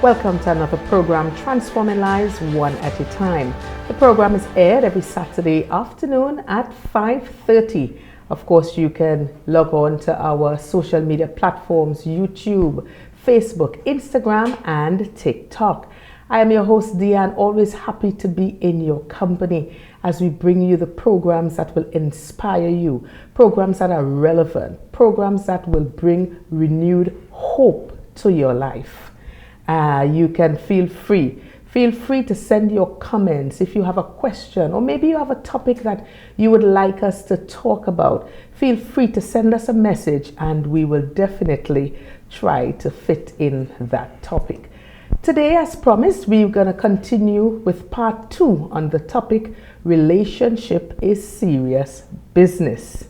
Welcome to another program, Transforming Lives One at a Time. The program is aired every Saturday afternoon at 5:30. Of course, you can log on to our social media platforms, YouTube, Facebook, Instagram, and TikTok. I am your host, Deanne, always happy to be in your company as we bring you the programs that will inspire you, programs that are relevant, programs that will bring renewed hope to your life. You can feel free to send your comments if you have a question, or maybe you have a topic that you would like us to talk about. Feel free to send us a message and we will definitely try to fit in that topic. Today, as promised, we're going to continue with part 2 on the topic, relationship is serious business.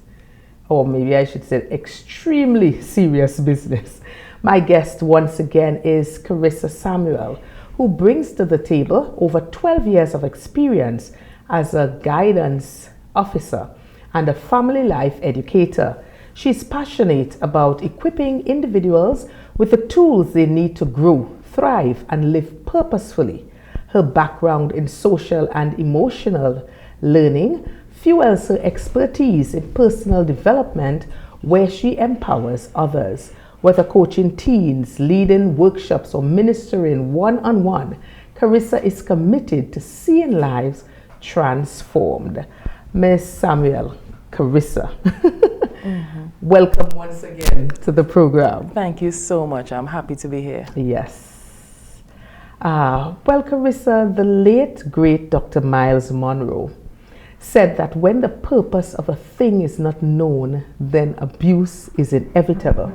Or maybe I should say extremely serious business. My guest once again is Karissa Samuel, who brings to the table over 12 years of experience as a guidance officer and a family life educator. She's passionate about equipping individuals with the tools they need to grow, thrive, and live purposefully. Her background in social and emotional learning fuels her expertise in personal development, where she empowers others. Whether coaching teens, leading workshops, or ministering one-on-one, Karissa is committed to seeing lives transformed. Ms. Samuel, Karissa, welcome once again to the program. Thank you so much. I'm happy to be here. Yes. Well, Karissa, the late, great Dr. Miles Monroe said that when the purpose of a thing is not known, then abuse is inevitable.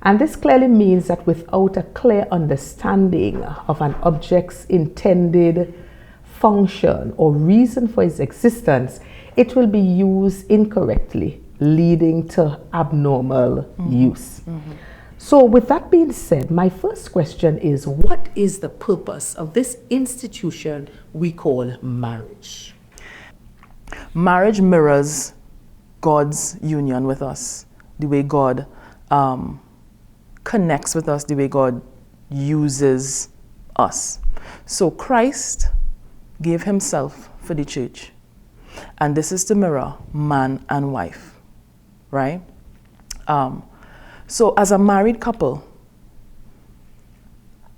And this clearly means that without a clear understanding of an object's intended function or reason for its existence, it will be used incorrectly, leading to abnormal use. So with that being said, my first question is, what is the purpose of this institution we call marriage? Marriage mirrors God's union with us, the way God connects with us, the way God uses us. So Christ gave himself for the church. And this is to mirror man and wife, right? So as a married couple,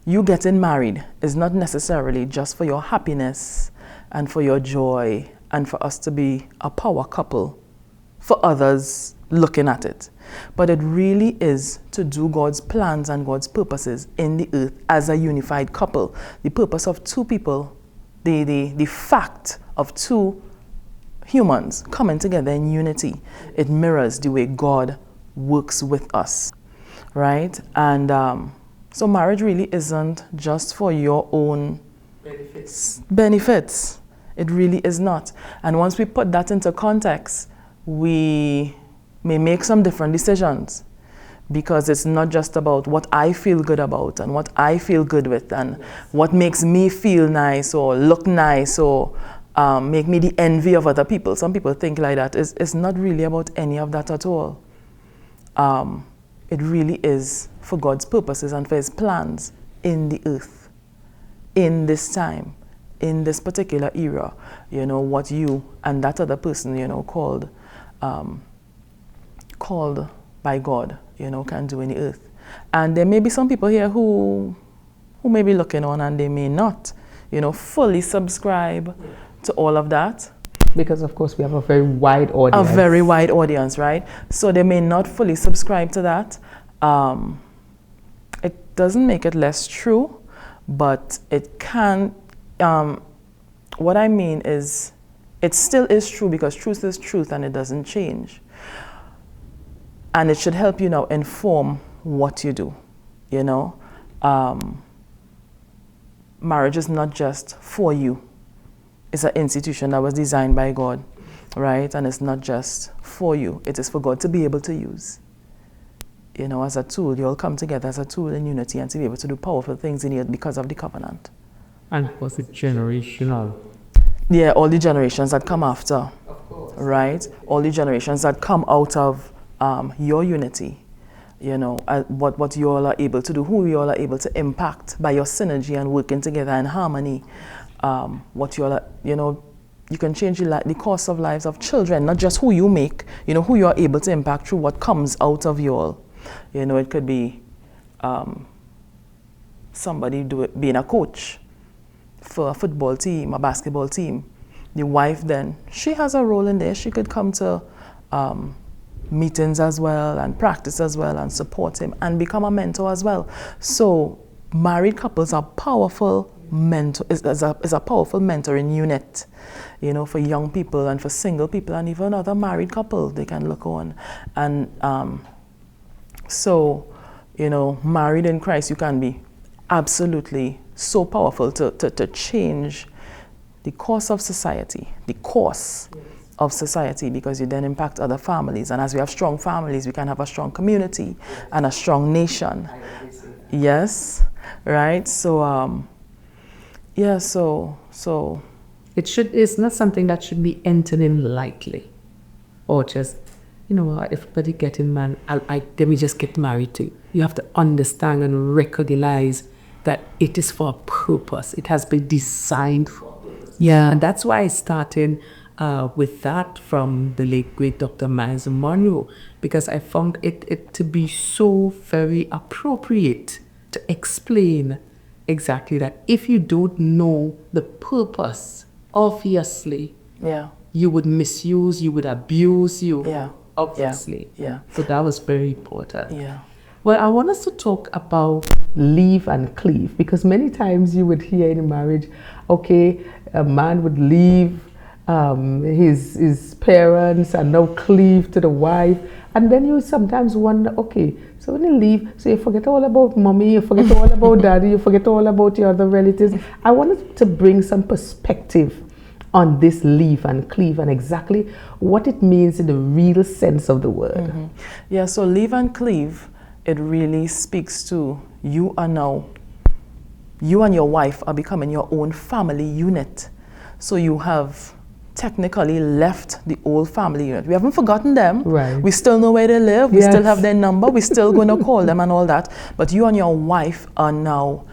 you getting married is not necessarily just for your happiness and for your joy and for us to be a power couple for others looking at it. But it really is to do God's plans and God's purposes in the earth as a unified couple. The purpose of two people, the fact of two humans coming together in unity, it mirrors the way God works with us, right? And so marriage really isn't just for your own benefits. It really is not. And once we put that into context, we may make some different decisions, because it's not just about what I feel good about and what I feel good with and what makes me feel nice or look nice or make me the envy of other people. Some people think like that. It's not really about any of that at all. It really is for God's purposes and for his plans in the earth, in this time, in this particular era, what you and that other person, called by God, can do in the earth. And there may be some people here who may be looking on and they may not, fully subscribe to all of that. Because of course we have a very wide audience. A very wide audience, right? So they may not fully subscribe to that. It doesn't make it less true, but it can, what I mean is, it still is true because truth is truth and it doesn't change. And it should help you now inform what you do, Marriage is not just for you. It's an institution that was designed by God, right? And it's not just for you. It is for God to be able to use. As a tool, you all come together as a tool in unity and to be able to do powerful things in the earth because of the covenant. And was it generational? Yeah, all the generations that come after, Of course. right? All the generations that come out of your unity what you all are able to do, who you all are able to impact by your synergy and working together in harmony. What you all are, you can change the course of lives of children, not just who you make, who you are able to impact through what comes out of you all. It could be somebody being a coach for a football team, a basketball team. The wife then, she has a role in there. She could come to meetings as well and practice as well and support him and become a mentor as well. So married couples are powerful is a powerful mentoring unit, for young people and for single people and even other married couples they can look on. And married in Christ, you can be absolutely so powerful to change the course of society, of society, because you then impact other families. And as we have strong families, we can have a strong community and a strong nation. Yes, right? So, so it's not something that should be entered in lightly, or just, if everybody getting married, let me just get married to you. You have to understand and recognize that it is for a purpose. It has been designed for. Yeah, and that's why I started with that from the late great Dr. Miles Monroe, because I found it to be so very appropriate to explain exactly that. If you don't know the purpose, obviously, you would misuse, you would abuse, obviously. Yeah. So that was very important. Yeah. Well, I want us to talk about leave and cleave, because many times you would hear in a marriage, okay, a man would leave his parents and now cleave to the wife, and then you sometimes wonder, okay, so when you leave, so you forget all about mommy, you forget all about daddy, you forget all about your other relatives. I wanted to bring some perspective on this leave and cleave and exactly what it means in the real sense of the word. Mm-hmm. Yeah, so leave and cleave, it really speaks to you and your wife are becoming your own family unit. So you have technically left the old family unit. We haven't forgotten them. Right. We still know where they live. We still have their number. We're still going to call them and all that. But you and your wife are now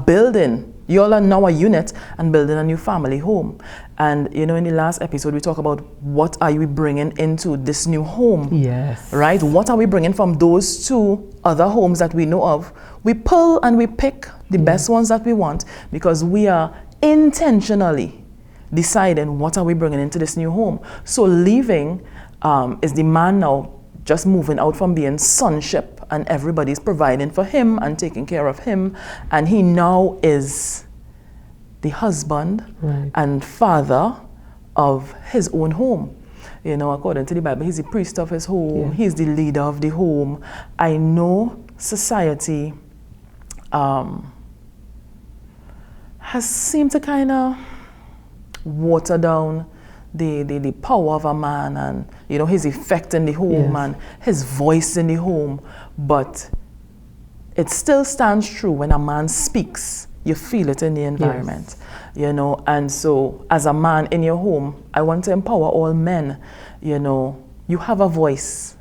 building. You all are now a unit and building a new family home. And in the last episode, we talked about what are we bringing into this new home. Yes. Right? What are we bringing from those two other homes that we know of? We pull and we pick the best ones that we want, because we are intentionally deciding what are we bringing into this new home. So leaving is the man now just moving out from being sonship and everybody's providing for him and taking care of him, and he now is the husband and father of his own home. According to the Bible, he's the priest of his home, he's the leader of the home. I know society has seemed to kind of water down the power of a man and his effect in the home and his voice in the home, but it still stands true. When a man speaks, you feel it in the environment. And so as a man in your home, I want to empower all men. You have a voice.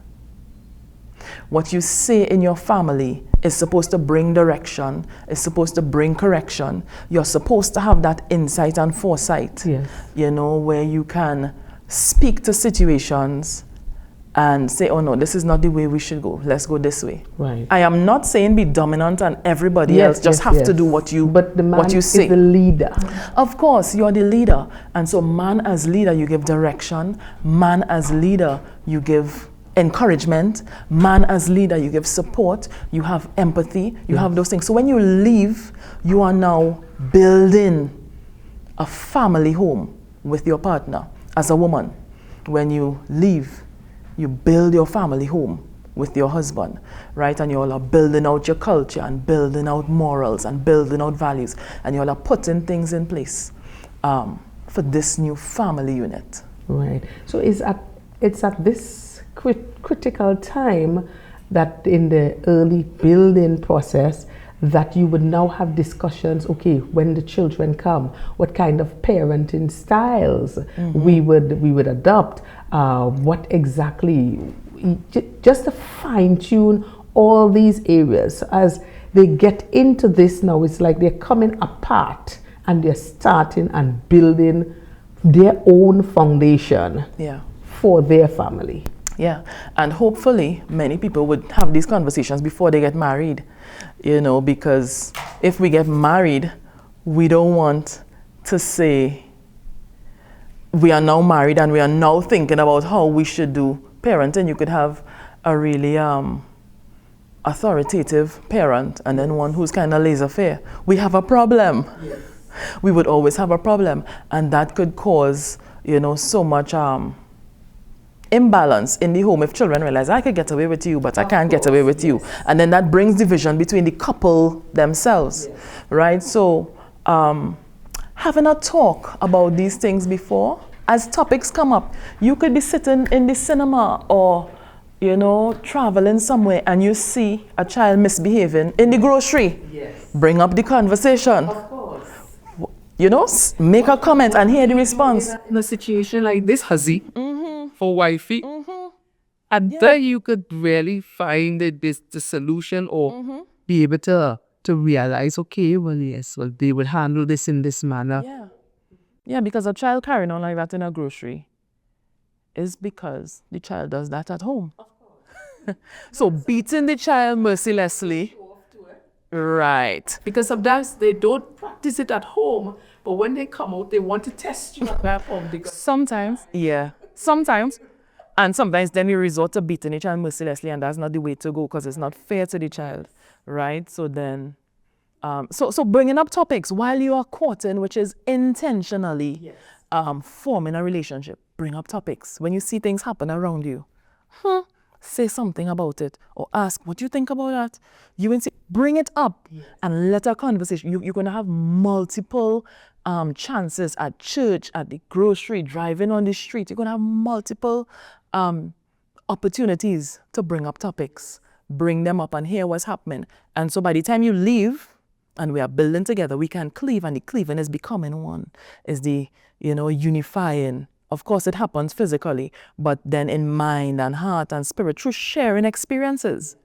What you say in your family is supposed to bring direction, is supposed to bring correction. You're supposed to have that insight and foresight, where you can speak to situations and say, oh no, this is not the way we should go. Let's go this way. Right. I am not saying be dominant and everybody else just have to do what you But the man what you say. is the leader. Of course, you're the leader. And so man as leader, you give direction. Man as leader, you give encouragement. Man as leader, you give support. You have empathy. You have those things. So when you leave, you are now building a family home with your partner. As a woman, when you leave, you build your family home with your husband, right? And you all are building out your culture and building out morals and building out values, and you all are putting things in place for this new family unit. Right. So it's at this critical time that in the early building process that you would now have discussions, okay, when the children come, what kind of parenting styles we would adopt, what exactly just to fine tune all these areas. As they get into this now, it's like they're coming apart and they're starting and building their own foundation for their family. Yeah, and hopefully many people would have these conversations before they get married, because if we get married, we don't want to say we are now married and we are now thinking about how we should do parenting. You could have a really authoritative parent and then one who's kind of laissez-faire. We have a problem. Yes. We would always have a problem, and that could cause, so much imbalance in the home if children realize I could get away with you, but I can't get away with you. And then that brings division between the couple themselves, right? So having a talk about these things before, as topics come up, you could be sitting in the cinema or, traveling somewhere and you see a child misbehaving in the grocery. Yes. Bring up the conversation. Of course. Make a comment and hear the response. In a situation like this, Hazi, for wifey, and there you could really find the solution or be able to realize, okay, well, yes, well, they will handle this in this manner. Yeah. Yeah, because a child carrying on like that in a grocery is because the child does that at home. Of course. So beating the child mercilessly. Right. Because sometimes they don't practice it at home, but when they come out, they want to test you at home. Sometimes, yeah. Sometimes. And sometimes then we resort to beating the child mercilessly, and that's not the way to go because it's not fair to the child, right? So then, so bringing up topics while you are courting, which is intentionally forming a relationship. Bring up topics. When you see things happen around you, say something about it or ask, what do you think about that? Bring it up and let a conversation. You're going to have multiple chances at church, at the grocery, driving on the street. You're going to have multiple opportunities to bring up topics, bring them up and hear what's happening. And so by the time you leave and we are building together, we can cleave, and the cleaving is becoming one, is the, unifying. Of course, it happens physically, but then in mind and heart and spirit through sharing experiences.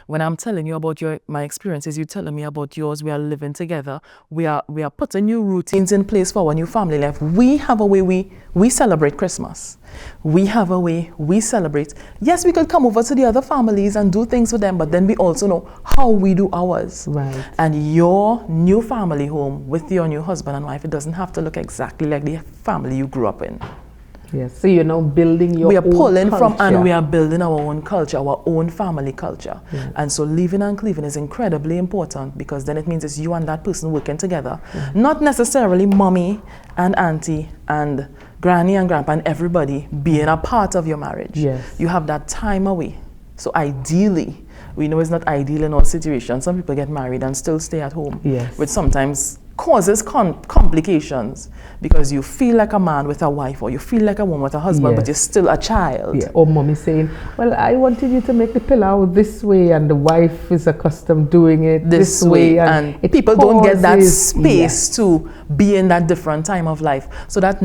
When I'm telling you about my experiences, you're telling me about yours. We are living together. We are putting new routines in place for our new family life. We have a way we celebrate Christmas. We have a way we celebrate. Yes, we could come over to the other families and do things with them, but then we also know how we do ours. Right. And your new family home with your new husband and wife, it doesn't have to look exactly like the family you grew up in. Yes, so building your own culture. We are pulling from and we are building our own culture, our own family culture. Yeah. And so leaving and cleaving is incredibly important, because then it means it's you and that person working together. Yeah. Not necessarily mommy and auntie and granny and grandpa and everybody being a part of your marriage. Yes. You have that time away. So ideally, we know it's not ideal in all situations. Some people get married and still stay at home, which sometimes causes complications, because you feel like a man with a wife, or you feel like a woman with a husband, but you're still a child. Yeah. Or mommy saying, well, I wanted you to make the pillow this way, and the wife is accustomed doing it this way. And people don't get that space to be in that different time of life. So that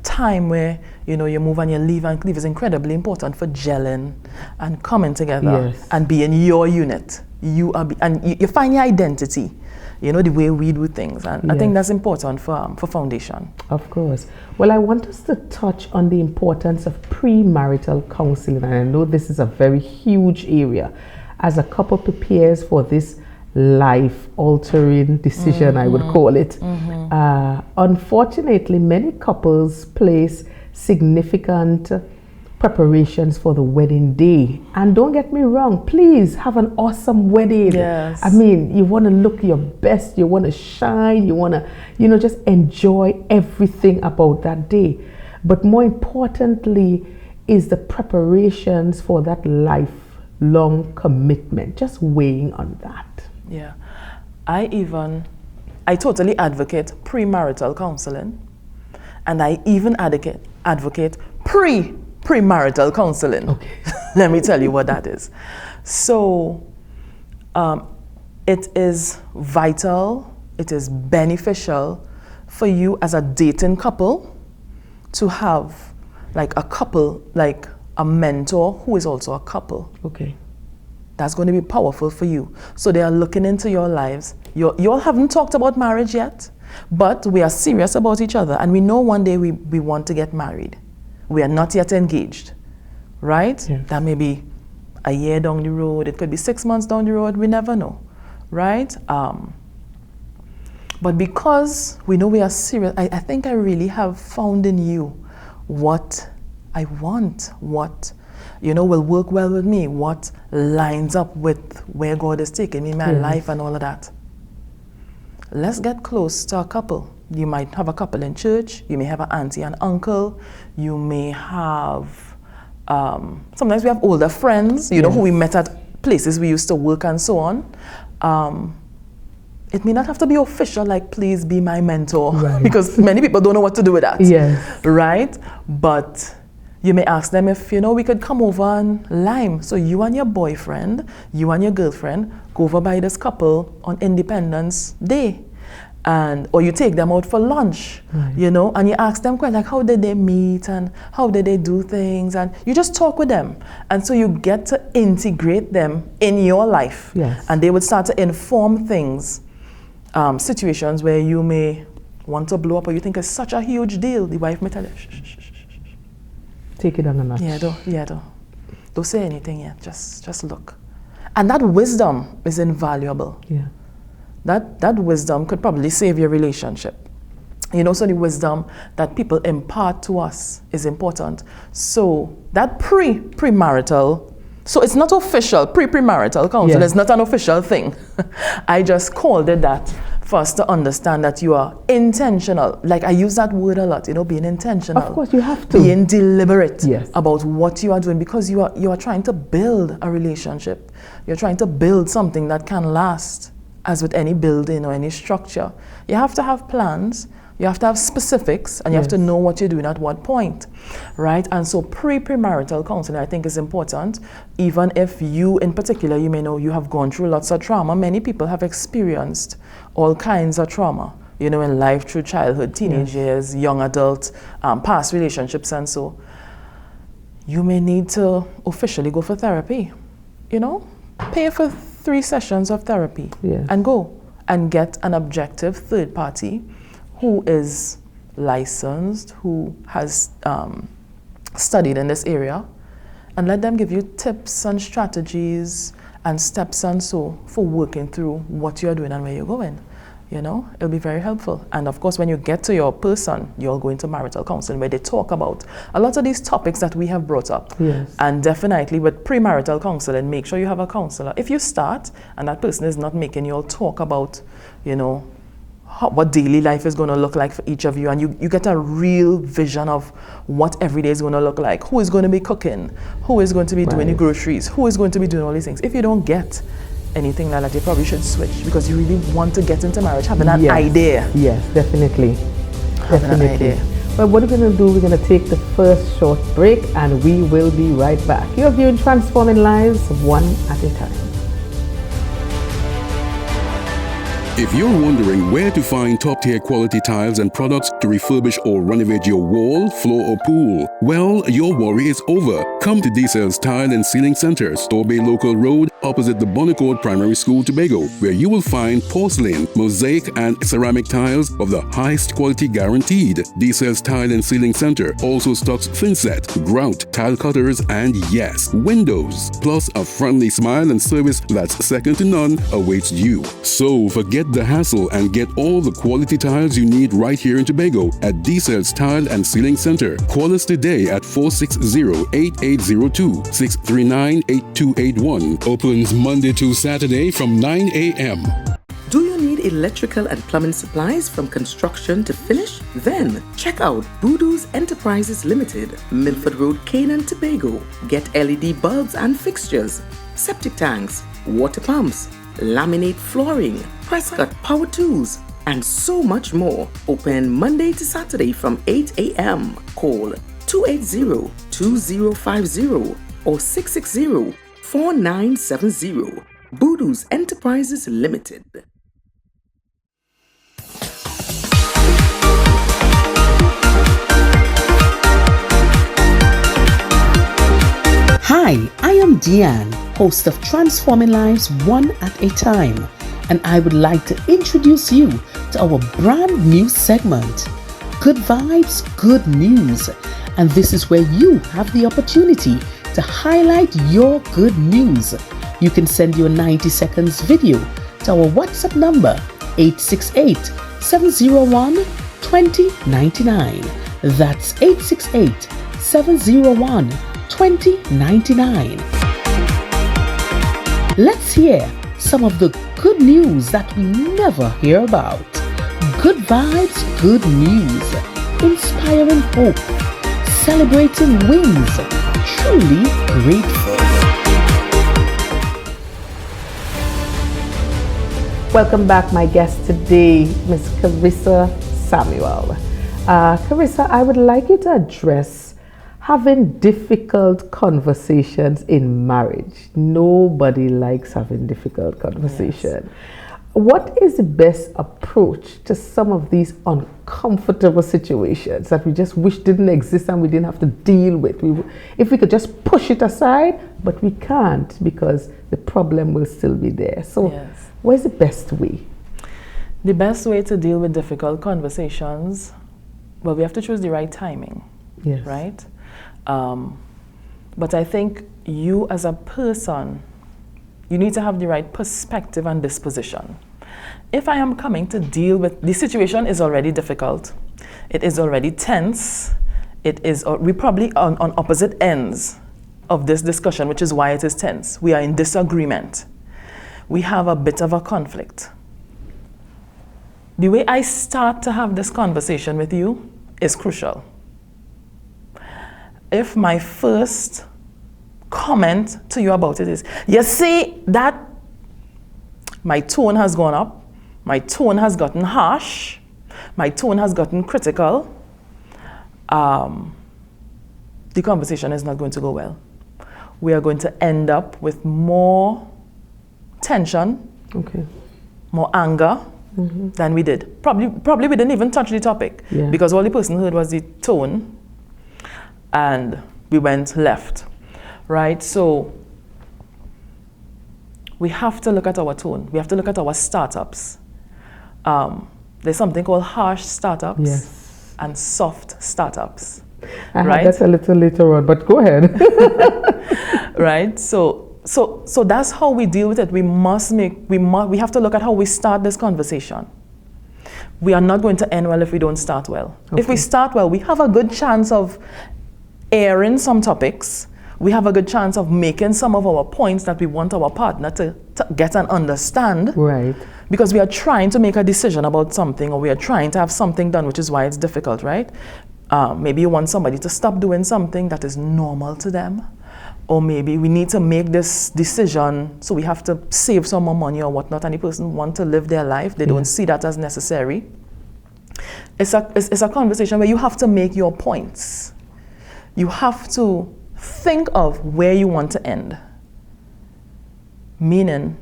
time where you move and you leave and cleave is incredibly important for gelling and coming together and being your unit. You find your identity. The way we do things. And I think that's important for foundation. Of course. Well, I want us to touch on the importance of premarital counseling. And I know this is a very huge area as a couple prepares for this life-altering decision, I would call it. Unfortunately, many couples place significant preparations for the wedding day, and don't get me wrong, please have an awesome wedding. Yes. I mean, you want to look your best, you want to shine, you want to just enjoy everything about that day. But more importantly is the preparations for that lifelong commitment, just weighing on that. Yeah, I totally advocate premarital counseling, and I even advocate premarital counseling. Okay. Let me tell you what that is. So it is vital, it is beneficial for you as a dating couple to have like a mentor who is also a couple. Okay. That's going to be powerful for you. So they are looking into your lives. You all haven't talked about marriage yet, but we are serious about each other, and we know one day we want to get married. We are not yet engaged, right? Yes. That may be a year down the road. It could be 6 months down the road. We never know, right? But because we know we are serious, I think I really have found in you what I want, what will work well with me, what lines up with where God is taking me in my life and all of that. Let's get close to a couple. You might have a couple in church, you may have an auntie and uncle, you may have, sometimes we have older friends, you know, who we met at places we used to work and so on. It may not have to be official, like please be my mentor, right. because many people don't know what to do with that, yes. right? But you may ask them if, we could come over on Lime. So you and your boyfriend, you and your girlfriend, go over by this couple on Independence Day. Or you take them out for lunch, right. And you ask them like, how did they meet and how did they do things? And you just talk with them. And so you get to integrate them in your life. Yes. And they would start to inform things, situations where you may want to blow up or you think it's such a huge deal. The wife may tell you, shh, shh, shh. Take it on a notch. Don't say anything yet. Just look. And that wisdom is invaluable. Yeah. That wisdom could probably save your relationship. So the wisdom that people impart to us is important. So that premarital, so it's not official, premarital counsel, it's not an official thing. I just called it that for us to understand that you are intentional. Like I use that word a lot, being intentional. Of course, you have to. Being deliberate yes. about what you are doing, because you are trying to build a relationship. You're trying to build something that can last. As with any building or any structure, you have to have plans, you have to have specifics, and you have to know what you're doing at what point, right? And so premarital counseling, I think, is important. Even if you, in particular, you may know you have gone through lots of trauma. Many people have experienced all kinds of trauma, in life, through childhood, teenage years, young adult, past relationships, and so you may need to officially go for therapy, pay for 3 sessions of therapy and go and get an objective third party who is licensed, who has studied in this area, and let them give you tips and strategies and steps and so for working through what you're doing and where you're going. It'll be very helpful. And of course, when you get to your person, you'll go into marital counseling where they talk about a lot of these topics that we have brought up. Yes. And definitely with premarital counseling, make sure you have a counselor. If you start and that person is not making you all talk about, what daily life is going to look like for each of you, and you get a real vision of what every day is going to look like, who is going to be cooking, who is going to be doing the groceries, who is going to be doing all these things. If you don't get anything like that, you probably should switch, because you really want to get into marriage, having an idea. Yes, definitely. Having an idea. Well, what we're going to do, we're going to take the first short break and we will be right back. You're viewing Transforming Lives One at a Time. If you're wondering where to find top-tier quality tiles and products to refurbish or renovate your wall, floor or pool, well, your worry is over. Come to D-Cells Tile and Ceiling Center, Store Bay Local Road, opposite the Bonnecourt Primary School, Tobago, where you will find porcelain, mosaic and ceramic tiles of the highest quality guaranteed. D-Cells Tile and Ceiling Center also stocks thinset, grout, tile cutters and yes, windows. Plus a friendly smile and service that's second to none awaits you. So forget the hassle and get all the quality tiles you need right here in Tobago at D-Cells Tile and Ceiling Center. Call us today at 460-8802, 639-8281. Opens Monday to Saturday from 9 a.m. Do you need electrical and plumbing supplies from construction to finish? Then check out Voodoo's Enterprises Limited, Milford Road, Canaan, Tobago. Get LED bulbs and fixtures, septic tanks, water pumps, laminate flooring, press cut power tools, and so much more. Open Monday to Saturday from 8 a.m. Call 280-2050 or 660-4970. Voodoo's Enterprises Limited. Hi, I am Deanne, host of Transforming Lives One at a Time, and I would like to introduce you to our brand new segment, Good Vibes, Good News. And this is where you have the opportunity to highlight your good news. You can send your 90 seconds video to our WhatsApp number 868-701-2099. That's 868-701-2099. Let's hear some of the good news that we never hear about. Good vibes, good news. Inspiring hope. Celebrating wins. Truly grateful. Welcome back, my guest today, Ms. Karissa Samuel. Karissa, I would like you to address having difficult conversations in marriage. Nobody likes having difficult conversation. Yes. What is the best approach to some of these uncomfortable situations that we just wish didn't exist and we didn't have to deal with? If we could just push it aside, but we can't because the problem will still be there. So yes. Where's the best way? The best way to deal with difficult conversations, well, we have to choose the right timing, yes. Right? But I think you as a person, you need to have the right perspective and disposition. If I am coming to deal with, the situation is already difficult, it is already tense, we're probably on opposite ends of this discussion, which is why it is tense. We are in disagreement. We have a bit of a conflict. The way I start to have this conversation with you is crucial. If my first comment to you about it is, you see that my tone has gone up, my tone has gotten harsh, my tone has gotten critical, the conversation is not going to go well. We are going to end up with more tension, okay, more anger than we did. Probably we didn't even touch the topic because all the person heard was the tone and we went left, right? So we have to look at our tone. We have to look at our startups. There's something called harsh startups and soft startups. Right? That's a little later on, but go ahead. Right? So that's how we deal with it. We have to look at how we start this conversation. We are not going to end well if we don't start well. Okay. If we start well, we have a good chance of airing some topics. We have a good chance of making some of our points that we want our partner to get and understand. Right. Because we are trying to make a decision about something, or we are trying to have something done, which is why it's difficult, right? Maybe you want somebody to stop doing something that is normal to them. Or maybe we need to make this decision, so we have to save some more money or whatnot, and the person wants to live their life. They don't see that as necessary. It's a conversation where you have to make your points. You have to think of where you want to end. Meaning,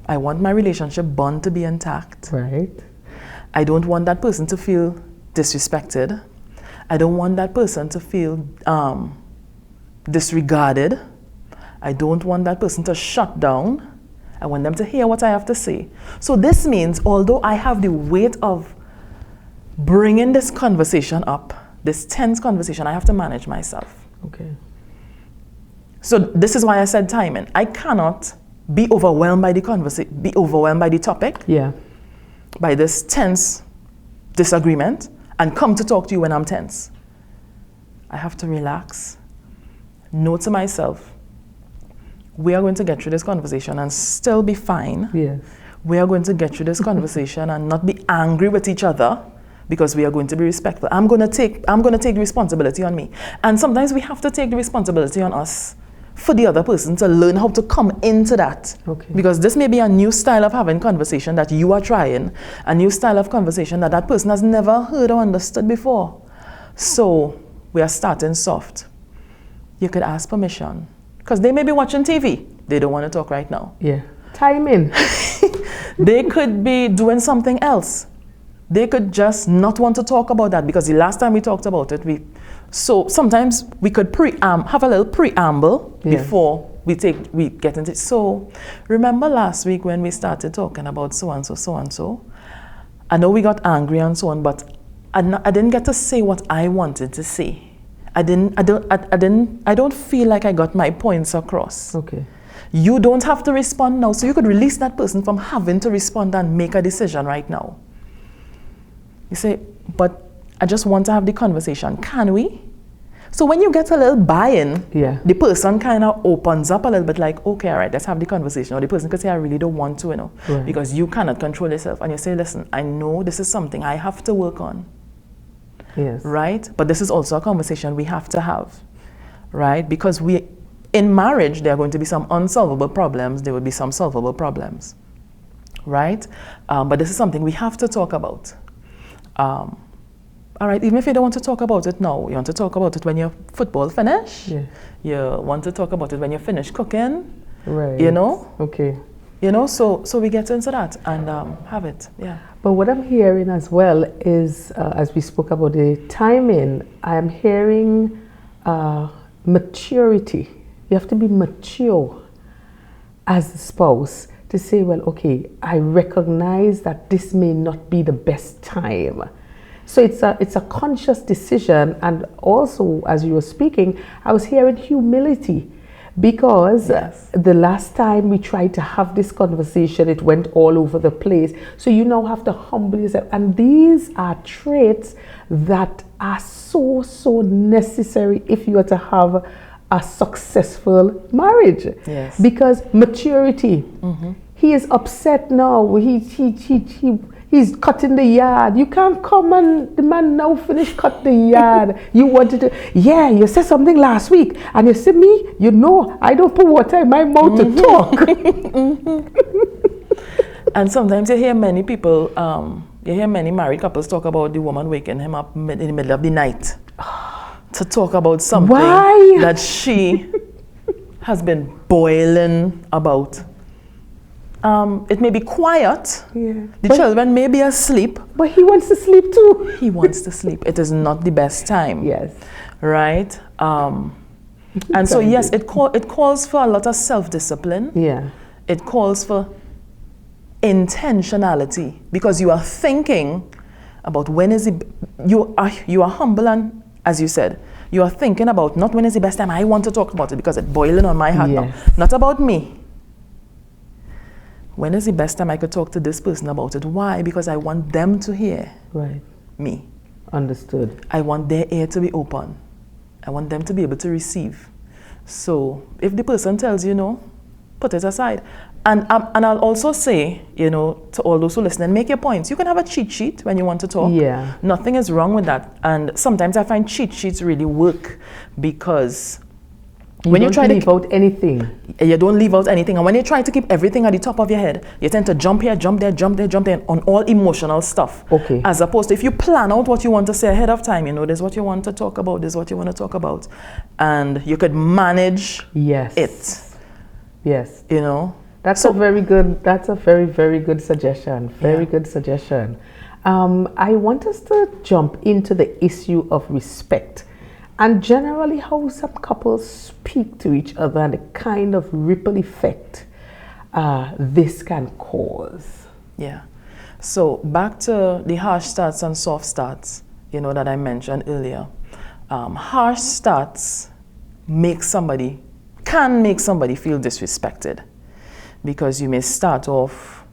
I want my relationship bond to be intact. Right. I don't want that person to feel disrespected. I don't want that person to feel disregarded. I don't want that person to shut down. I want them to hear what I have to say. So this means, although I have the weight of bringing this conversation up, this tense conversation, I have to manage myself. Okay. So this is why I said timing. I cannot be overwhelmed by the be overwhelmed by the topic, by this tense disagreement, and come to talk to you when I'm tense. I have to relax, know to myself, we are going to get through this conversation and still be fine. Yes. We are going to get through this conversation and not be angry with each other, because we are going to be respectful. I'm going to take the responsibility on me. And sometimes we have to take the responsibility on us for the other person to learn how to come into that. Okay. Because this may be a new style of having conversation that you are trying, a new style of conversation that that person has never heard or understood before. So we are starting soft. You could ask permission, because they may be watching TV. They don't want to talk right now. Yeah. Timing. They could be doing something else. They could just not want to talk about that because the last time we talked about it, so sometimes we could have a little preamble before we get into it. So remember last week when we started talking about so and so, I know we got angry and so on, but I didn't get to say what I wanted to say. I don't feel like I got my points across. Okay. You don't have to respond now, so you could release that person from having to respond and make a decision right now. You say, but I just want to have the conversation. Can we? So when you get a little buy-in, the person kind of opens up a little bit like, okay, all right, let's have the conversation. Or the person could say, I really don't want to, right. Because you cannot control yourself. And you say, listen, I know this is something I have to work on. Yes. Right? But this is also a conversation we have to have. Right? Because in marriage, there are going to be some unsolvable problems. There will be some solvable problems. Right? But this is something we have to talk about. All right, even if you don't want to talk about it now, you want to talk about it when your football finish. Yeah. You want to talk about it when you finish cooking. Right. Okay. So we get into that and have it. Yeah. But what I'm hearing as well is, as we spoke about the timing, I'm hearing maturity. You have to be mature as a spouse to say, well, okay, I recognize that this may not be the best time. So it's a conscious decision. And also, as you were speaking, I was hearing humility, because the last time we tried to have this conversation, it went all over the place. So you now have to humble yourself. And these are traits that are so necessary if you are to have a successful marriage. Yes. Because maturity. He is upset now. He's cutting the yard. You can't come and the man now finish cut the yard. You wanted to, you said something last week. And you see me, I don't put water in my mouth to talk. And sometimes you hear many people, many married couples talk about the woman waking him up in the middle of the night to talk about something that she has been boiling about. It may be quiet. Yeah. The children may be asleep. But he wants to sleep too. He wants to sleep. It is not the best time. Yes. Right? And so, yes, it calls for a lot of self-discipline. Yeah. It calls for intentionality, because you are thinking about when is it. You are humble, and as you said, you are thinking about not when is the best time I want to talk about it, because it's boiling on my heart now. Not about me. When is the best time I could talk to this person about it? Why? Because I want them to hear me. Understood. I want their ear to be open. I want them to be able to receive. So if the person tells you no, put it aside. And I'll also say, to all those who listen, make your points. You can have a cheat sheet when you want to talk. Yeah. Nothing is wrong with that. And sometimes I find cheat sheets really work, because when you try to leave out anything. You don't leave out anything. And when you try to keep everything at the top of your head, you tend to jump here, jump there, jump there, jump there on all emotional stuff. Okay. As opposed to if you plan out what you want to say ahead of time, this is what you want to talk about, this is what you want to talk about. And you could manage it. Yes. That's a very very good suggestion. Very good suggestion. I want us to jump into the issue of respect. And generally how some couples speak to each other and the kind of ripple effect this can cause. Yeah. So back to the harsh starts and soft starts, that I mentioned earlier. Harsh starts can make somebody feel disrespected, because you may start off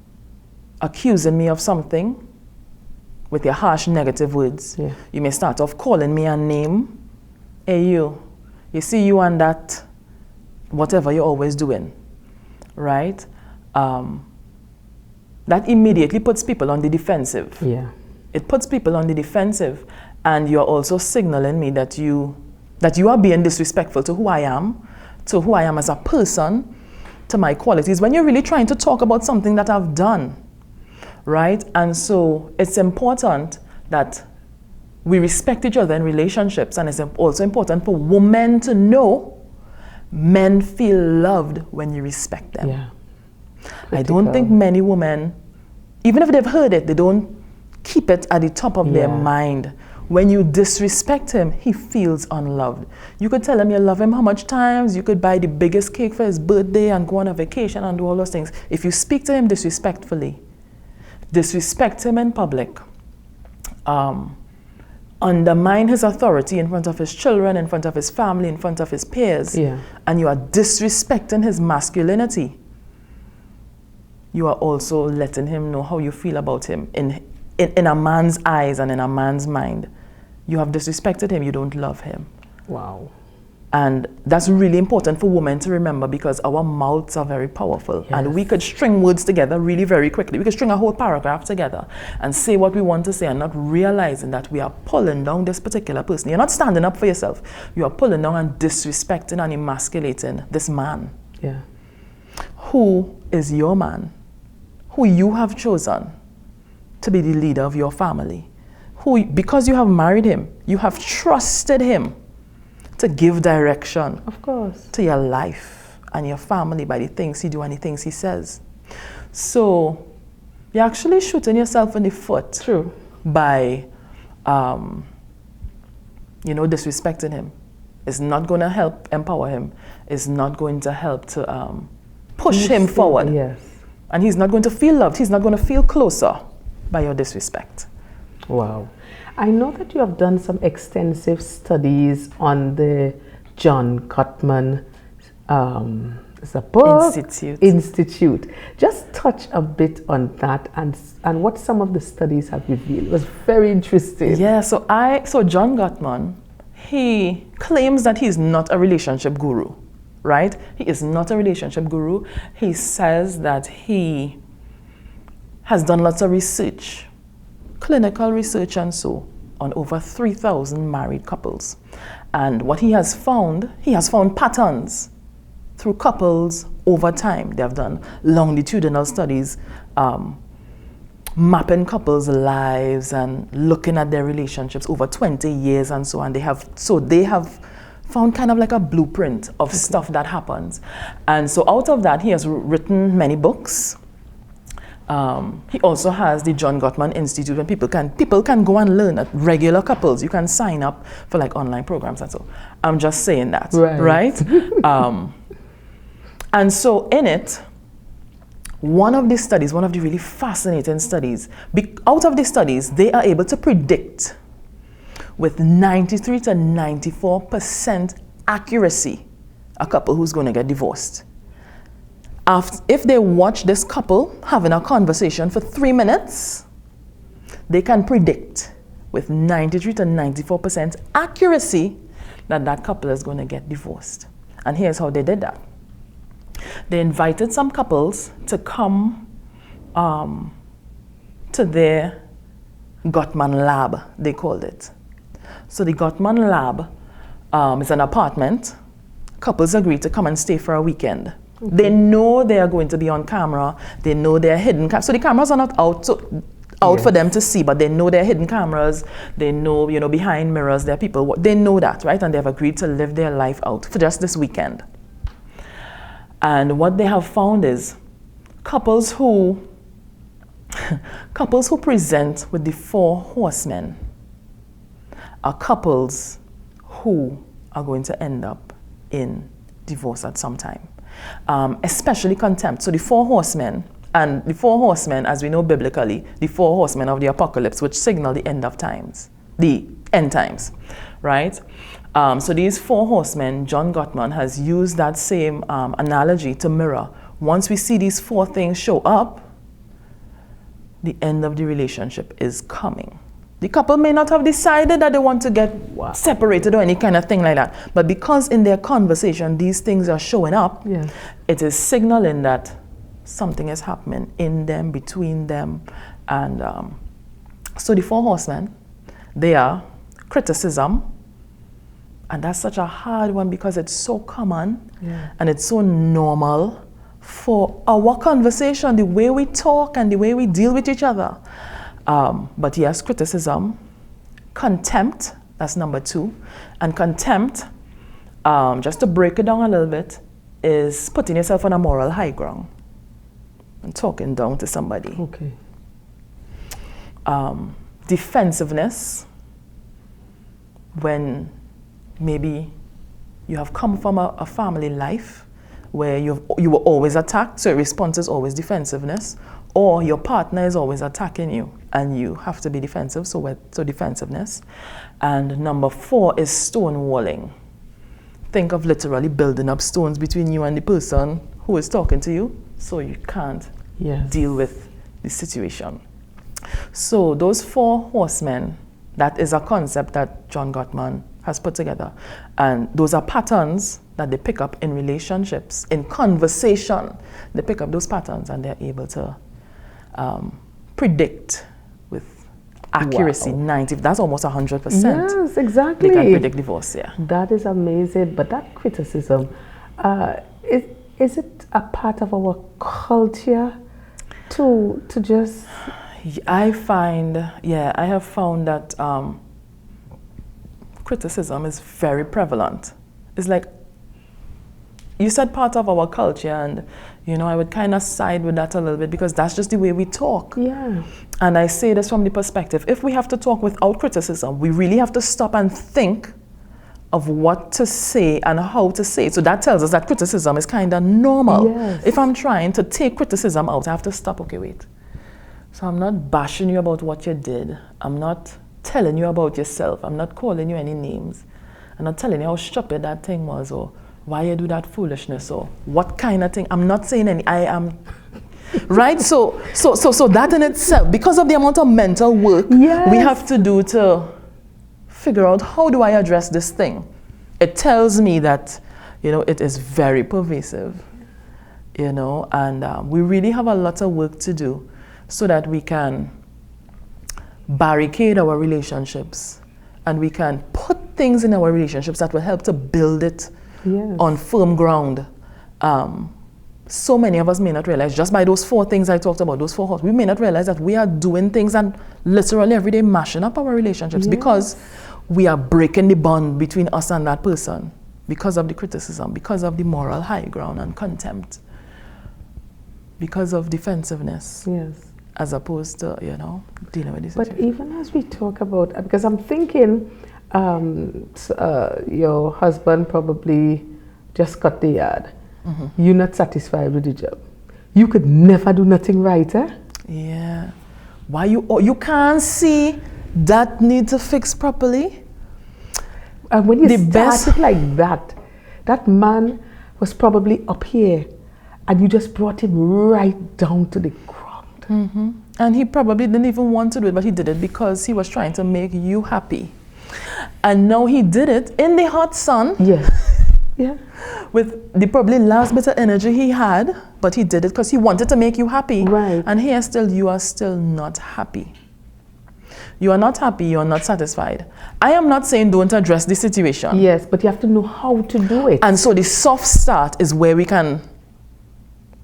accusing me of something with your harsh negative words. Yeah. You may start off calling me a name. Hey, you see you and that, whatever you're always doing, right? That immediately puts people on the defensive. Yeah. It puts people on the defensive, and you're also signaling me that you are being disrespectful to who I am as a person, to my qualities, when you're really trying to talk about something that I've done, right? And so it's important that we respect each other in relationships, and it's also important for women to know men feel loved when you respect them. Yeah. I don't think many women, even if they've heard it, they don't keep it at the top of their Yeah. mind. When you disrespect him, he feels unloved. You could tell him you love him how much times, you could buy the biggest cake for his birthday and go on a vacation and do all those things. If you speak to him disrespectfully, disrespect him in public, undermine his authority in front of his children, in front of his family, in front of his peers, Yeah. and you are disrespecting his masculinity, you are also letting him know how you feel about him in a man's eyes and in a man's mind. You have disrespected him, you don't love him. Wow. And that's really important for women to remember, because our mouths are very powerful. Yes. And we could string words together really very quickly. We could string a whole paragraph together and say what we want to say and not realizing that we are pulling down this particular person. You're not standing up for yourself. You are pulling down and disrespecting and emasculating this man. Yeah. Who is your man? Who you have chosen to be the leader of your family. Who, because you have married him, you have trusted him to give direction Of course. to your life and your family by the things he do and the things he says. So you're actually shooting yourself in the foot. True. By disrespecting him. It's not going to help empower him. It's not going to help to push him forward. Yes. And he's not going to feel loved. He's not going to feel closer by your disrespect. Wow. I know that you have done some extensive studies on the John Gottman Institute. Just touch a bit on that and what some of the studies have revealed. It was very interesting. Yeah, so John Gottman, he claims that he's not a relationship guru, right? He is not a relationship guru. He says that he has done lots of research, clinical research and so, on over 3,000 married couples. And what he has found patterns through couples over time. They have done longitudinal studies, mapping couples' lives and looking at their relationships over 20 years and so on. They have found kind of like a blueprint of stuff that happens. And so out of that, he has written many books. He also has the John Gottman Institute, where people can go and learn at regular couples. You can sign up for like online programs and so. I'm just saying that, right? And so in it, one of the really fascinating studies, out of the studies, they are able to predict with 93 to 94% accuracy a couple who's going to get divorced. If they watch this couple having a conversation for 3 minutes, they can predict with 93 to 94% accuracy that couple is going to get divorced. And here's how they did that. They invited some couples to come to their Gottman lab, they called it. So the Gottman lab is an apartment. Couples agreed to come and stay for a weekend. Okay. They know they are going to be on camera. They know they're hidden. So the cameras are not out for them to see, but they know they're hidden cameras. They know, behind mirrors, there are people. They know that, right? And they've agreed to live their life out for just this weekend. And what they have found is couples who present with the 4 horsemen are couples who are going to end up in divorce at some time, especially contempt. So the 4 horsemen, as we know biblically, the 4 horsemen of the apocalypse, which signal the end of times, the end times, right? So these 4 horsemen, John Gottman has used that same analogy to mirror. Once we see these 4 things show up, the end of the relationship is coming. The couple may not have decided that they want to get separated or any kind of thing like that. But because in their conversation, these things are showing up, it is signaling that something is happening in them, between them. And so the 4 horsemen, they are criticism. And that's such a hard one because it's so common and it's so normal for our conversation, the way we talk and the way we deal with each other. But yes, criticism, contempt, that's number 2. And contempt, just to break it down a little bit, is putting yourself on a moral high ground and talking down to somebody. Okay. defensiveness when maybe you have come from a family life where you were always attacked, so your response is always defensiveness, or your partner is always attacking you and you have to be defensive, so defensiveness. And number 4 is stonewalling. Think of literally building up stones between you and the person who is talking to you, so you can't deal with the situation. So those 4 horsemen, that is a concept that John Gottman has put together. And those are patterns that they pick up in relationships, in conversation. They pick up those patterns and they're able to predict with accuracy. 90, that's almost 100%. Yes, exactly. They can predict divorce, That is amazing. But that criticism, is it a part of our culture to just... I have found that criticism is very prevalent. It's like, you said part of our culture, and I would kind of side with that a little bit because that's just the way we talk. Yeah. And I say this from the perspective, if we have to talk without criticism, we really have to stop and think of what to say and how to say it. So that tells us that criticism is kind of normal. Yes. If I'm trying to take criticism out, I have to stop. Okay, wait. So I'm not bashing you about what you did. I'm not telling you about yourself. I'm not calling you any names. I'm not telling you how stupid that thing was, or why you do that foolishness, or what kind of thing. I'm not saying any. I am right. So that in itself, because of the amount of mental work we have to do to figure out how do I address this thing, it tells me that it is very pervasive. And we really have a lot of work to do so that we can barricade our relationships and we can put things in our relationships that will help to build it on firm ground. So many of us may not realize, just by those 4 things I talked about, those 4 horses, we may not realize that we are doing things and literally every day mashing up our relationships because we are breaking the bond between us and that person because of the criticism, because of the moral high ground and contempt, because of defensiveness. Yes. As opposed to, dealing with this situation. But even as we talk about, because I'm thinking your husband probably just cut the yard. Mm-hmm. You're not satisfied with the job. You could never do nothing right, eh? Yeah. Why you can't see that need to fix properly? And when you started like that, that man was probably up here and you just brought him right down to the ground. Mm-hmm. And he probably didn't even want to do it, but he did it because he was trying to make you happy. And now he did it in the hot sun. Yeah. With the probably last bit of energy he had, but he did it because he wanted to make you happy. Right. And here you are still not happy. You are not happy, you are not satisfied. I am not saying don't address the situation. Yes, but you have to know how to do it. And so the soft start is where we can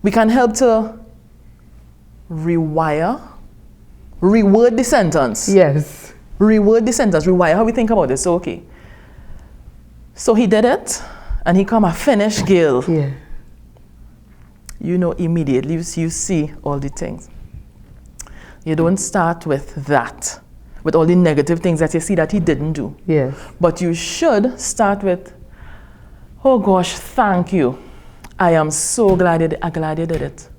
help to reword the sentence. Yes. Reword the sentence, rewire how we think about it. So, okay. So he did it, and he come a finished girl. Yeah. Immediately you see all the things. You don't start with that, with all the negative things that you see that he didn't do. Yes. But you should start with, oh gosh, thank you. I am so glad you did it.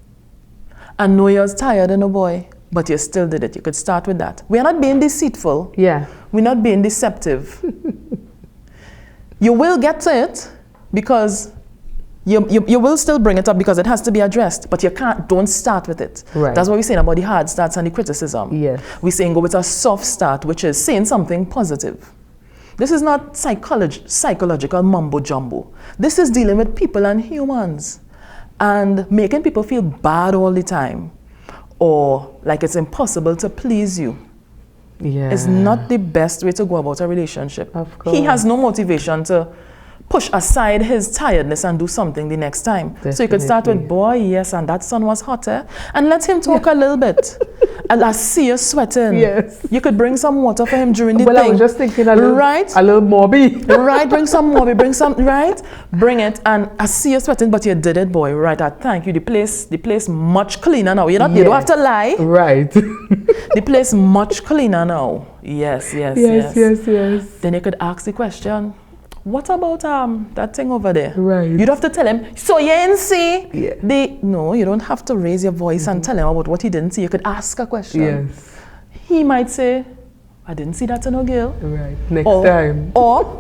I know you're tired, boy, but you still did it. You could start with that. We are not being deceitful. Yeah. We're not being deceptive. You will get to it because you will still bring it up because it has to be addressed, but don't start with it. Right. That's what we're saying about the hard starts and the criticism. Yes. We're saying go with a soft start, which is saying something positive. This is not psychological mumbo jumbo. This is dealing with people and humans. And making people feel bad all the time or like it's impossible to please you is not the best way to go about a relationship. Of course. He has no motivation to push aside his tiredness and do something the next time. Definitely. So you could start with, boy, yes, and that sun was hotter. And let him talk a little bit. And I see you sweating. Yes. You could bring some water for him during the Well, thing. I was just thinking a little, right? a little mobby. Right, bring some more, bring some, right? Bring it, and I see you sweating, but you did it, boy. Right, I thank you. The place much cleaner now. You don't have to lie. Right. The place much cleaner now. Yes. Yes. Then you could ask the question, what about that thing over there? Right. You don't have to tell him, so you didn't see? Yeah. No, you don't have to raise your voice and tell him about what he didn't see. You could ask a question. Yes. He might say, I didn't see that in no girl. Right. Next time. Or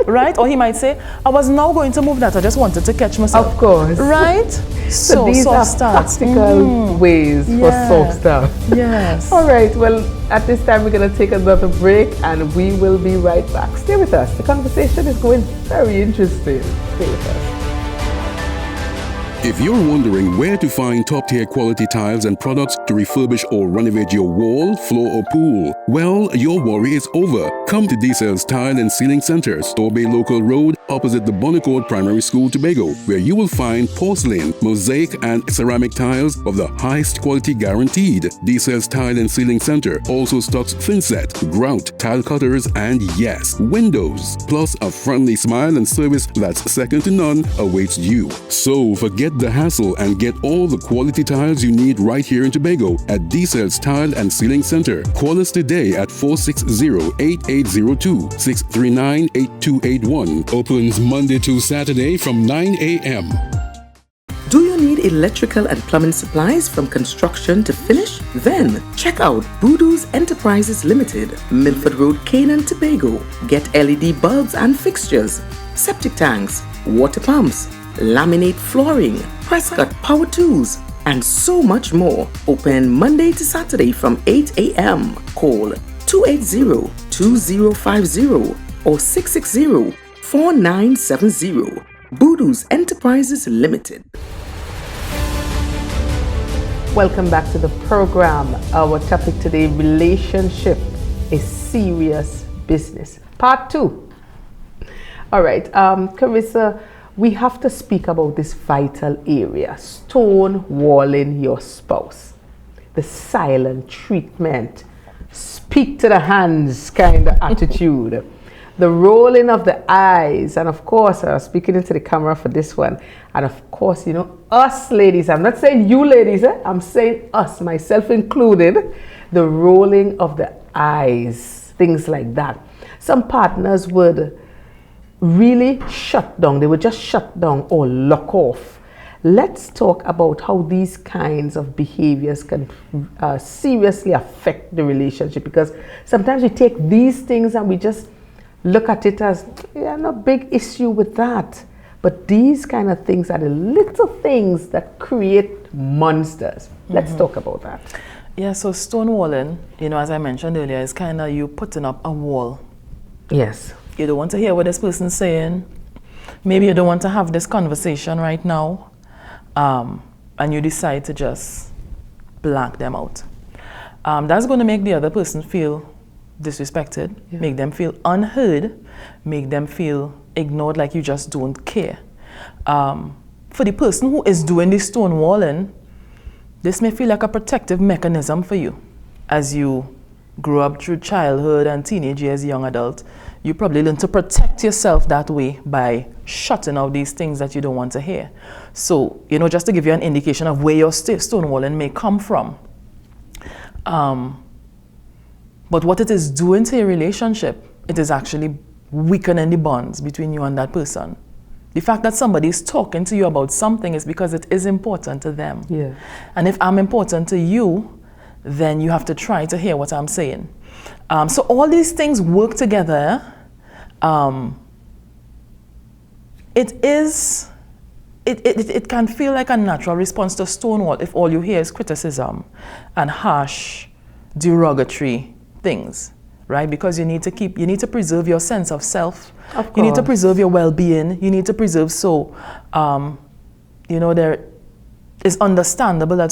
he might say, I was now going to move that. I just wanted to catch myself. Of course. Right? So these soft are starts. practical ways for soft stuff. Yes. All right. Well, at this time, we're going to take another break and we will be right back. Stay with us. The conversation is going very interesting. Stay with us. If you're wondering where to find top-tier quality tiles and products to refurbish or renovate your wall, floor or pool, well, your worry is over. Come to D-Cell's Tile and Ceiling Center, Store Bay Local Road, opposite the Bonnecourt Primary School, Tobago, where you will find porcelain, mosaic and ceramic tiles of the highest quality guaranteed. D-Cell's Tile and Ceiling Center also stocks thinset, grout, tile cutters and yes, windows. Plus a friendly smile and service that's second to none awaits you. So forget the hassle and get all the quality tiles you need right here in Tobago at D-Cell's Tile and Ceiling Center. Call us today at 460-8802, 639-8281. Opens Monday to Saturday from 9 a.m. Do you need electrical and plumbing supplies from construction to finish? Then check out Voodoo's Enterprises Limited, Milford Road, Canaan, Tobago. Get LED bulbs and fixtures, septic tanks, water pumps, laminate flooring, press cut power tools, and so much more. Open Monday to Saturday from 8 a.m. Call 280-2050 or 660-4970. Voodoo's Enterprises Limited. Welcome back to the program. Our topic today, relationship is serious business. Part 2. All right, Karissa, we have to speak about this vital area, stonewalling your spouse. The silent treatment, speak to the hands kind of attitude, the rolling of the eyes, and of course, I was speaking into the camera for this one, and of course, you know, us ladies, I'm not saying you ladies, I'm saying us, myself included, the rolling of the eyes, things like that. Some partners would really shut down, they would just shut down or lock off. Let's talk about how these kinds of behaviors can seriously affect the relationship, because sometimes we take these things and we just look at it as, yeah, no big issue with that. But these kind of things are the little things that create monsters. Let's talk about that. Yeah, so stonewalling, you know, as I mentioned earlier, is kind of you putting up a wall. Yes. You don't want to hear what this person's saying. Maybe you don't want to have this conversation right now. And you decide to just blank them out. That's going to make the other person feel disrespected, make them feel unheard, make them feel ignored, like you just don't care. For the person who is doing the stonewalling, this may feel like a protective mechanism for you. As you grow up through childhood and teenage years, young adult, you probably learn to protect yourself that way by shutting out these things that you don't want to hear. So, you know, just to give you an indication of where your stonewalling may come from. But what it is doing to your relationship, it is actually weakening the bonds between you and that person. The fact that somebody is talking to you about something is because it is important to them. Yeah. And if I'm important to you, then you have to try to hear what I'm saying. So all these things work together. It can feel like a natural response to stonewall if all you hear is criticism and harsh, derogatory things, right? Because you need to preserve your sense of self. Of course. You need to preserve your well-being. You need to preserve, you know, there is understandable that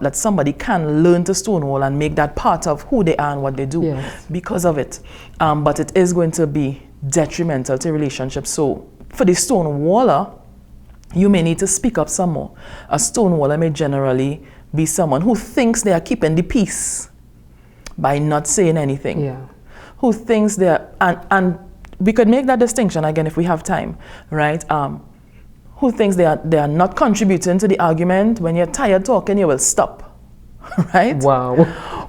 that somebody can learn to stonewall and make that part of who they are and what they do because of it. But it is going to be detrimental to relationships. So for the stonewaller, you may need to speak up some more. A stonewaller may generally be someone who thinks they are keeping the peace, by not saying anything. Yeah. Who thinks they're, and we could make that distinction again if we have time, right? Who thinks they are not contributing to the argument. When you're tired talking, you will stop, right? Wow.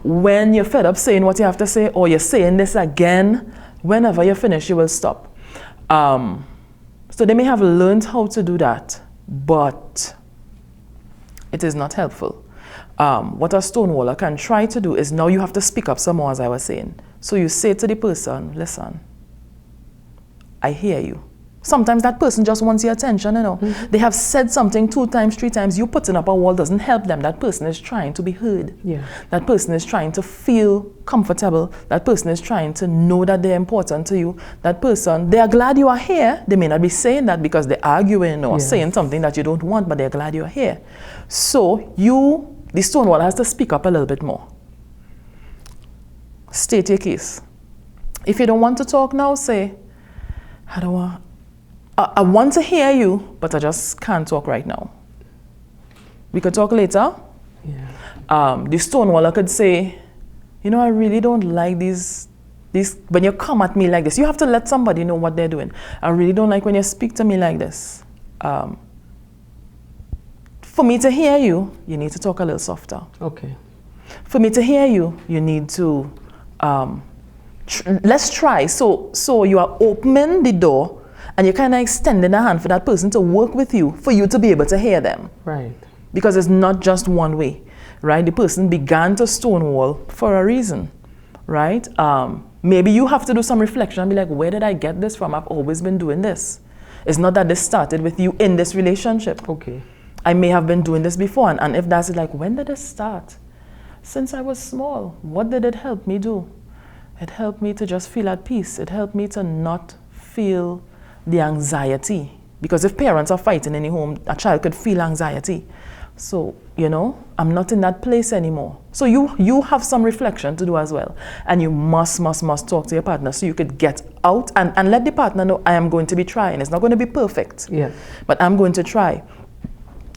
When you're fed up saying what you have to say, or you're saying this again, whenever you're finished, you will stop. So they may have learned how to do that, but it is not helpful. What a stonewaller can try to do is, now you have to speak up some more, as I was saying. So you say to the person, listen, I hear you. Sometimes that person just wants your attention, you know. They have said something 2 times, 3 times. You putting up a wall doesn't help them. That person is trying to be heard. Yeah. That person is trying to feel comfortable. That person is trying to know that they're important to you. That person, they are glad you are here. They may not be saying that because they're arguing or saying something that you don't want, but they're glad you're here. So you, the stonewaller, has to speak up a little bit more. State your case. If you don't want to talk now, say, I want to hear you, but I just can't talk right now. We could talk later. Yeah. The stonewaller could say, you know, I really don't like these, when you come at me like this. You have to let somebody know what they're doing. I really don't like when you speak to me like this. For me to hear you, you need to talk a little softer. Okay. For me to hear you, you need to, let's try. So you are opening the door, and you're kind of extending a hand for that person to work with you, for you to be able to hear them. Right. Because it's not just one way, right? The person began to stonewall for a reason, right? Maybe you have to do some reflection and be like, where did I get this from? I've always been doing this. It's not that this started with you in this relationship. Okay. I may have been doing this before. And if that's it, like, when did it start? Since I was small. What did it help me do? It helped me to just feel at peace. It helped me to not feel the anxiety. Because if parents are fighting in the home, a child could feel anxiety. So, you know, I'm not in that place anymore. So you have some reflection to do as well. And you must talk to your partner so you could get out and let the partner know, I am going to be trying. It's not going to be perfect. Yeah. But I'm going to try.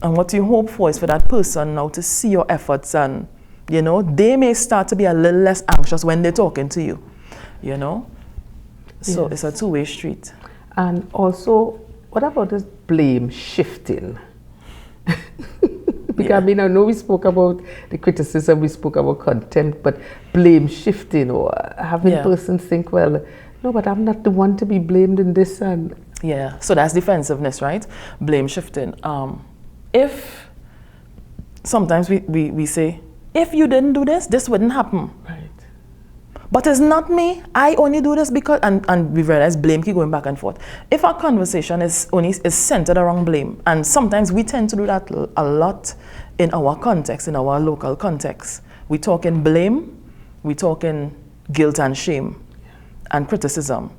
And what you hope for is for that person now to see your efforts, and, you know, they may start to be a little less anxious when they're talking to you, you know. So it's a two-way street. And also, what about this blame shifting? Because I mean, I know we spoke about the criticism, we spoke about contempt, but blame shifting, or having persons think, well, no, but I'm not the one to be blamed in this. And yeah, so that's defensiveness, right? Blame shifting. If sometimes we say, if you didn't do this, this wouldn't happen. right. But it's not me. I only do this because, and we realize blame keep going back and forth. If our conversation is centered around blame, and sometimes we tend to do that a lot in our context, in our local context. We talk in blame, we talk in guilt and shame, and criticism.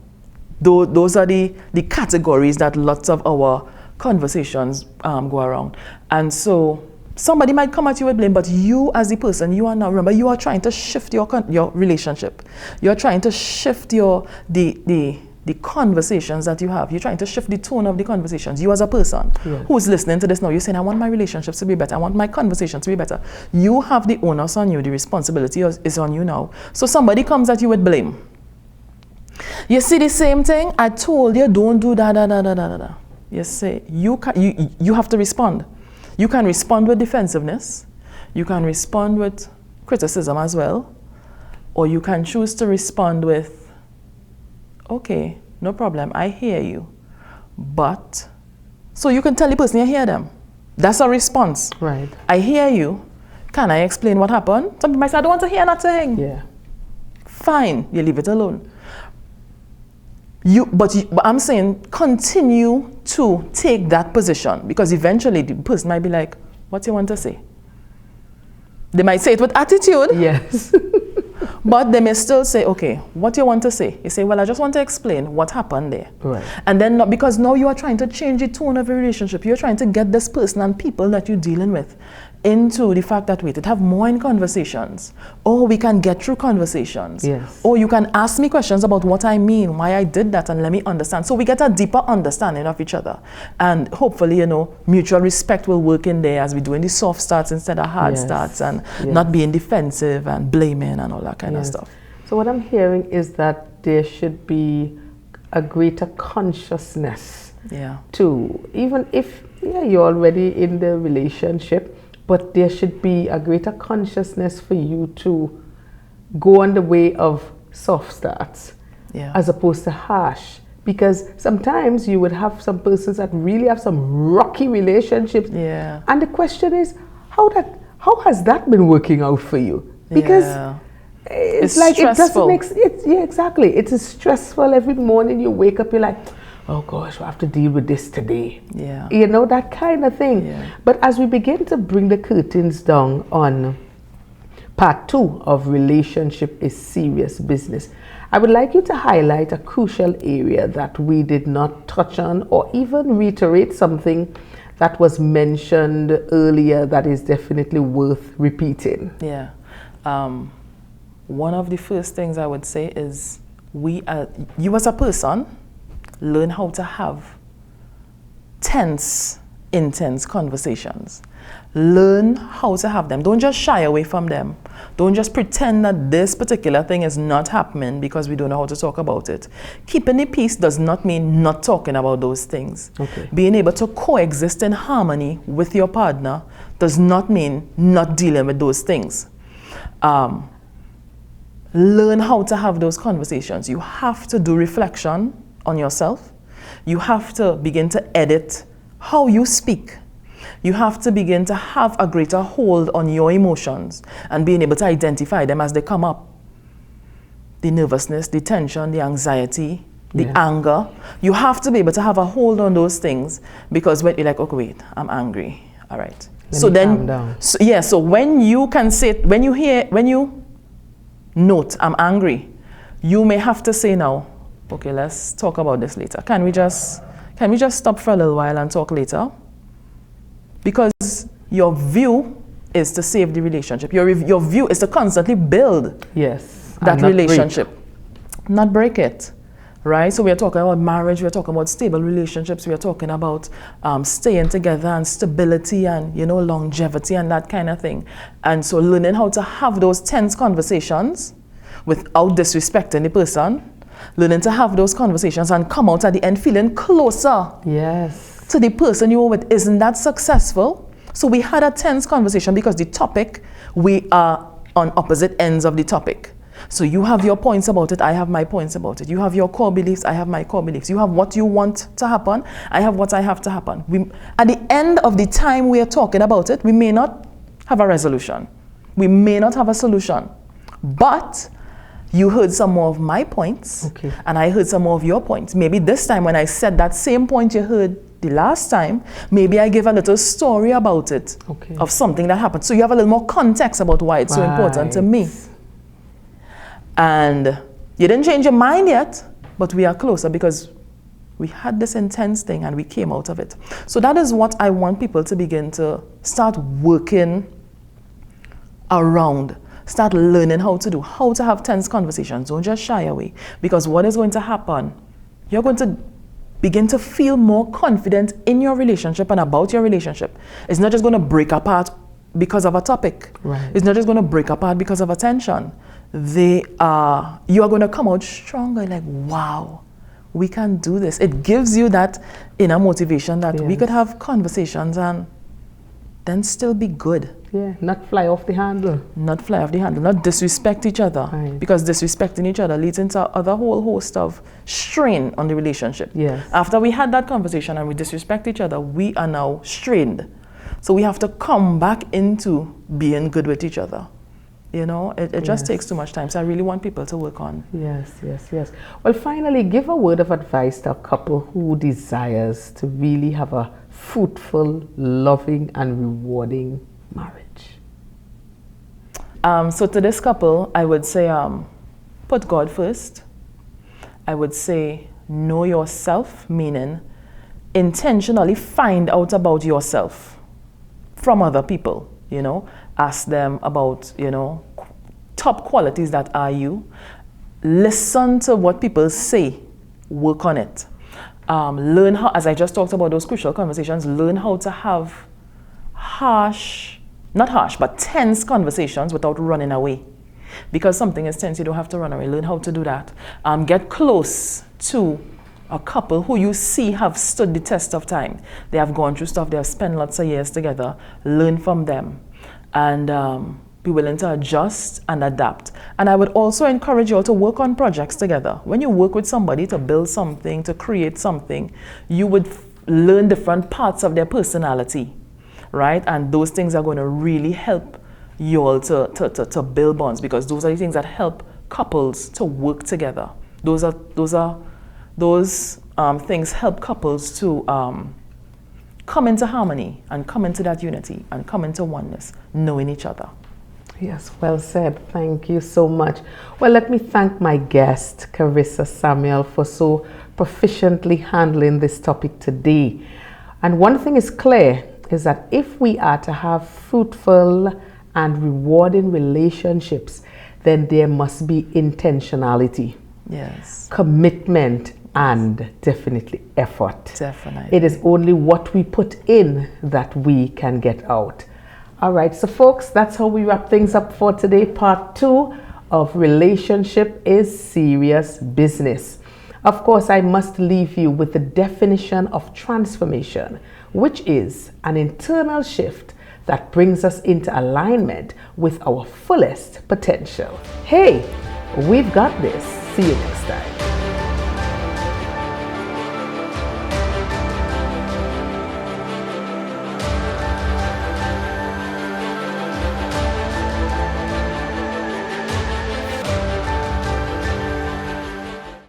Those are the categories that lots of our conversations go around. And so somebody might come at you with blame, but you as the person, you are now, remember, you are trying to shift your relationship. You're trying to shift the conversations that you have. You're trying to shift the tone of the conversations. You as a person who's listening to this now, you're saying, I want my relationships to be better. I want my conversations to be better. You have the onus on you. The responsibility is on you now. So somebody comes at you with blame. You see the same thing? I told you, don't do da. You say, you have to respond. You can respond with defensiveness. You can respond with criticism as well. Or you can choose to respond with, okay, no problem, I hear you. But, so you can tell the person you hear them. That's a response. Right. I hear you. Can I explain what happened? Some people might say, I don't want to hear nothing. Yeah. Fine, you leave it alone. But I'm saying continue to take that position, because eventually the person might be like, what do you want to say? They might say it with attitude. Yes. But they may still say, okay, what do you want to say? You say, well, I just want to explain what happened there. Right. And then, because now you are trying to change the tone of your relationship. You're trying to get this person and people that you're dealing with into the fact that, wait, it have more in conversations, or we can get through conversations, Yes. or you can ask me questions about what I mean, why I did that, and let me understand. So we get a deeper understanding of each other, and hopefully, mutual respect will work in there as we do in the soft starts instead of hard Yes. starts, and Yes. not being defensive and blaming and all that kind of Yes. stuff. So what I'm hearing is that there should be a greater consciousness Yeah. too, even if you're already in the relationship, but there should be a greater consciousness for you to go on the way of soft starts Yeah. as opposed to harsh. Because sometimes you would have some persons that really have some rocky relationships. Yeah. And the question is, how has that been working out for you? Because Yeah. it's It's like it doesn't stressful. make yeah, exactly. It's stressful. Every morning you wake up, you're like, oh gosh, we have to deal with this today. Yeah. That kind of thing. Yeah. But as we begin to bring the curtains down on part 2 of relationship is serious business, I would like you to highlight a crucial area that we did not touch on, or even reiterate something that was mentioned earlier that is definitely worth repeating. Yeah. One of the first things I would say is you as a person, learn how to have tense, intense conversations. Learn how to have them. Don't just shy away from them. Don't just pretend that this particular thing is not happening because we don't know how to talk about it. Keeping the peace does not mean not talking about those things. Okay. Being able to coexist in harmony with your partner does not mean not dealing with those things. Learn how to have those conversations. You have to do reflection on yourself. You have to begin to edit how you speak. You have to begin to have a greater hold on your emotions and being able to identify them as they come up. The nervousness, the tension, the anxiety, the anger. You have to be able to have a hold on those things, because when you're like, okay, wait, I'm angry. All right. Let me calm down. So when you can say, when you note, I'm angry, you may have to say now, okay, let's talk about this later. Can we just stop for a little while and talk later? Because your view is to save the relationship. Your view is to constantly build that relationship, not break it, right? So we are talking about marriage, we are talking about stable relationships, we are talking about staying together and stability and, longevity and that kind of thing. And so learning how to have those tense conversations without disrespecting the person, learning to have those conversations and come out at the end feeling closer to the person you were with. Isn't that successful? So we had a tense conversation because the topic, we are on opposite ends of the topic. So you have your points about it, I have my points about it. You have your core beliefs, I have my core beliefs. You have what you want to happen, I have what I have to happen. At the end of the time we are talking about it, we may not have a resolution. We may not have a solution. But you heard some more of my points, and I heard some more of your points. Maybe this time when I said that same point you heard the last time, maybe I give a little story about it, of something that happened. So you have a little more context about why it's so important to me. And you didn't change your mind yet, but we are closer because we had this intense thing and we came out of it. So that is what I want people to begin to start working around. Start learning how to have tense conversations. Don't just shy away. Because what is going to happen? You're going to begin to feel more confident in your relationship and about your relationship. It's not just going to break apart because of a topic. Right. It's not just going to break apart because of a tension. You are going to come out stronger, like, wow, we can do this. It gives you that inner motivation that we could have conversations and then still be good. Yeah, not fly off the handle. Not fly off the handle, not disrespect each other. Right. Because disrespecting each other leads into a whole host of strain on the relationship. Yes. After we had that conversation and we disrespect each other, we are now strained. So we have to come back into being good with each other. It just takes too much time. So I really want people to work on. Yes. Well, finally, give a word of advice to a couple who desires to really have a fruitful, loving, and rewarding marriage. So to this couple, I would say, put God first. I would say, know yourself, meaning intentionally find out about yourself from other people. you know, ask them about, you know, top qualities that are you. Listen to what people say, work on it. Learn how, as I just talked about those crucial conversations, learn how to have not harsh, but tense conversations without running away. Because something is tense, you don't have to run away. Learn how to do that. Get close to a couple who you see have stood the test of time. They have gone through stuff, they have spent lots of years together. Learn from them and be willing to adjust and adapt. And I would also encourage you all to work on projects together. When you work with somebody to build something, to create something, you would learn different parts of their personality, right? And those things are going to really help you all to build bonds, because those are the things that help couples to work together. Those things help couples to come into harmony and come into that unity and come into oneness, knowing each other. Yes, well said. Thank you so much. Well, let me thank my guest, Karissa Samuel, for so proficiently handling this topic today. And one thing is clear, is that if we are to have fruitful and rewarding relationships, then there must be intentionality, Yes, commitment, and definitely effort. definitely. It is only what we put in that we can get out. All right, so folks, that's how we wrap things up for today. Part 2 of Relationship is Serious Business. Of course, I must leave you with the definition of transformation, which is an internal shift that brings us into alignment with our fullest potential. Hey, we've got this. See you next time.